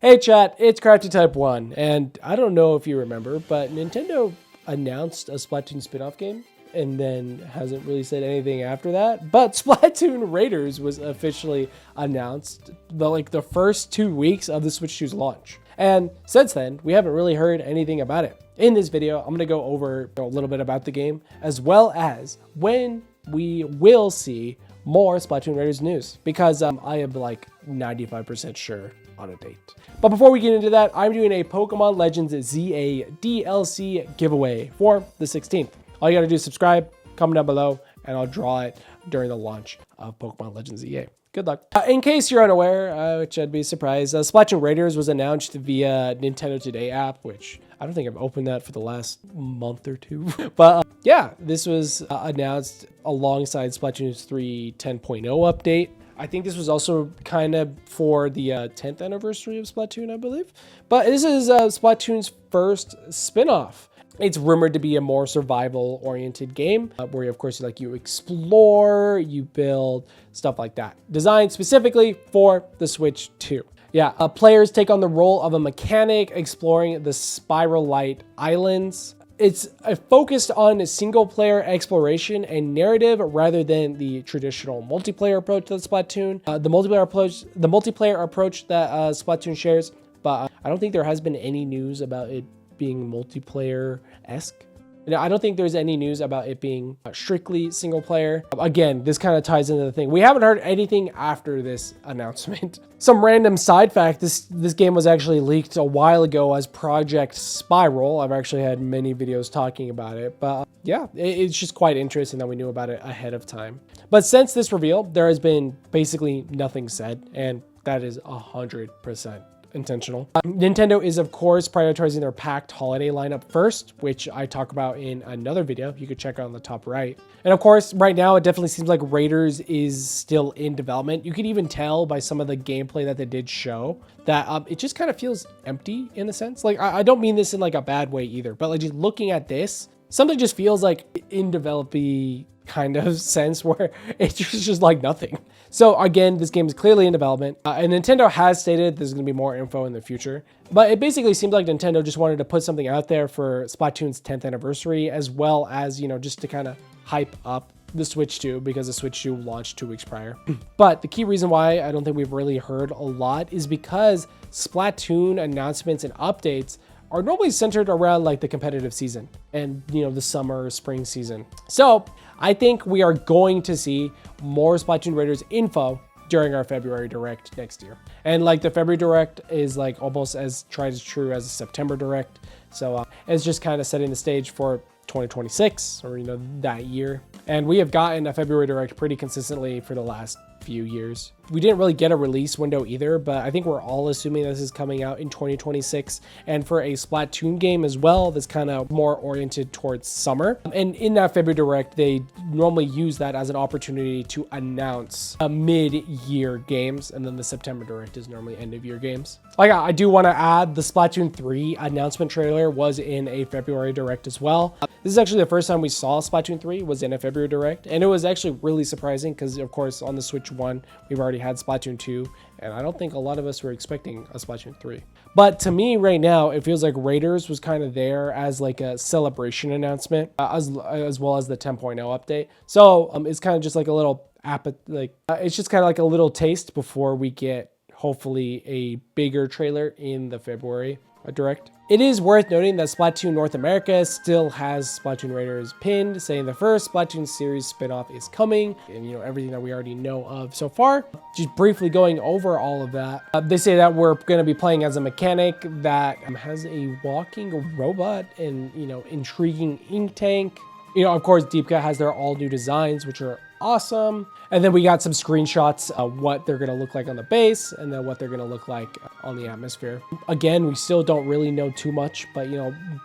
Hey chat, it's Crafty Type 1, and I don't know if you remember, but Nintendo announced a Splatoon spin-off game and then hasn't really said anything after that. But Splatoon Raiders was officially announced the first 2 weeks of the Switch 2's launch. And since then, we haven't really heard anything about it. In this video, I'm going to go over a little bit about the game, as well as when we will see more Splatoon Raiders news, because I am like 95% sure on a date. But before we get into that, I'm doing a Pokemon Legends ZA DLC giveaway for the 16th. All you gotta do is subscribe, comment down below, and I'll draw it during the launch of Pokemon Legends ZA. Good luck. In case you're unaware, which I'd be surprised, Splatoon Raiders was announced via Nintendo Today app, which I don't think I've opened that for the last month or two. But yeah, this was announced alongside Splatoon 3 10.0 update. I think this was also kind of for the 10th anniversary of Splatoon, I believe. But this is Splatoon's first spin-off. It's rumored to be a more survival-oriented game where, of course, you explore, you build, stuff like that. Designed specifically for the Switch 2. Yeah, players take on the role of a mechanic exploring the Spiral Light Islands. It's focused on single-player exploration and narrative rather than the traditional multiplayer approach to Splatoon. The multiplayer approach that Splatoon shares, but I don't think there has been any news about it being multiplayer-esque. I don't think there's any news about it being strictly single player. Again, this kind of ties into the thing. We haven't heard anything after this announcement. Some random side fact, this game was actually leaked a while ago as Project Spiral. I've actually had many videos talking about it, but yeah, it's just quite interesting that we knew about it ahead of time. But since this reveal, there has been basically nothing said, and that is 100% intentional. Nintendo is, of course, prioritizing their packed holiday lineup first, which I talk about in another video. You could check out on the top right. And of course, right now, it definitely seems like Raiders is still in development. You could even tell by some of the gameplay that they did show that it just kind of feels empty in a sense. I don't mean this in a bad way either, but just looking at this, something just feels like in developing kind of sense where it's just nothing. So again, this game is clearly in development, and Nintendo has stated there's going to be more info in the future, but it basically seems like Nintendo just wanted to put something out there for Splatoon's 10th anniversary, as well as, just to kind of hype up the Switch 2, because the Switch 2 launched 2 weeks prior. But the key reason why I don't think we've really heard a lot is because Splatoon announcements and updates are normally centered around the competitive season and the summer, spring season. So I think we are going to see more Splatoon Raiders info during our February Direct next year. And the February Direct is almost as tried as true as a September Direct. So it's just kind of setting the stage for 2026 or that year. And we have gotten a February Direct pretty consistently for the last few years. We didn't really get a release window either, but I think we're all assuming this is coming out in 2026. And for a Splatoon game as well, that's kind of more oriented towards summer. And in that February Direct, they normally use that as an opportunity to announce mid-year games. And then the September Direct is normally end-of-year games. I do want to add the Splatoon 3 announcement trailer was in a February Direct as well. This is actually the first time we saw Splatoon 3 was in a February Direct. And it was actually really surprising because, of course, on the Switch 1, we've already had Splatoon 2, and I don't think a lot of us were expecting a Splatoon 3. But to me right now, it feels like Raiders was kind of there as a celebration announcement, as well as the 10.0 update. So it's kind of just a little it's just kind of a little taste before we get hopefully a bigger trailer in the February Direct. It is worth noting that Splatoon North America still has Splatoon Raiders pinned, saying the first Splatoon series spinoff is coming, and everything that we already know of so far. Just briefly going over all of that, they say that we're going to be playing as a mechanic that has a walking robot and intriguing ink tank. Of course, Deep Cut has their all new designs, which are awesome. And then we got some screenshots of what they're going to look like on the base and then what they're going to look like on the atmosphere. Again, we still don't really know too much, but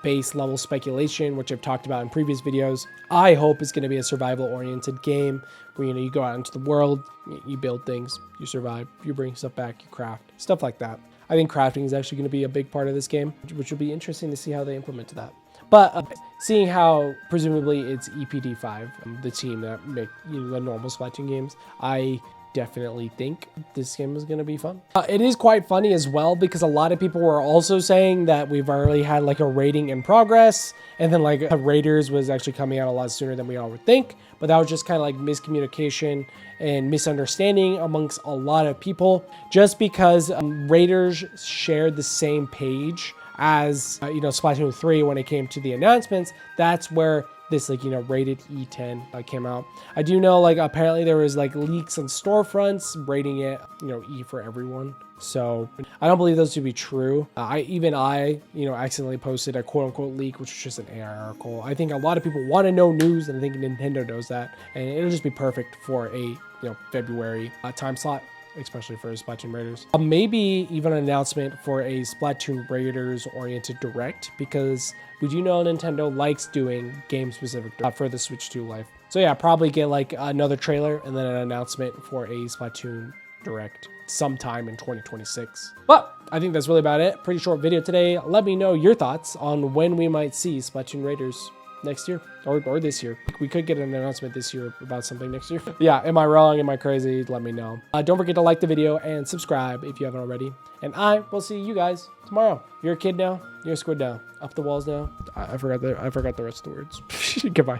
base level speculation, which I've talked about in previous videos. I hope it's going to be a survival oriented game where you go out into the world, you build things, you survive, you bring stuff back, you craft, stuff like that. I think crafting is actually going to be a big part of this game, which will be interesting to see how they implement that. But seeing how presumably it's EPD5, the team that make the normal Splatoon games, I definitely think this game is going to be fun. It is quite funny as well because a lot of people were also saying that we've already had like a rating in progress, and then like Raiders was actually coming out a lot sooner than we all would think, but that was just kind of like miscommunication and misunderstanding amongst a lot of people, just because Raiders shared the same page as Splatoon 3 when it came to the announcements. That's where this like rated E10 came out. I do know like apparently there was like leaks on storefronts rating it E for everyone. So I don't believe those to be true. I accidentally posted a quote unquote leak, which was just an AI article. I think a lot of people want to know news, and I think Nintendo knows that, and it'll just be perfect for a February time slot, especially for Splatoon Raiders. Maybe even an announcement for a Splatoon Raiders oriented direct, because we do know Nintendo likes doing game specific for the Switch 2 life. So yeah, probably get like another trailer and then an announcement for a Splatoon direct sometime in 2026. But I think that's really about it. Pretty short video today. Let me know your thoughts on when we might see Splatoon Raiders next year or this year. We could get an announcement this year about something next year. Yeah, am I wrong? Am I crazy? Let me know. Don't forget to like the video and subscribe if you haven't already. And I will see you guys tomorrow. You're a kid now. You're a squid now. Up the walls now. I forgot the rest of the words. Goodbye.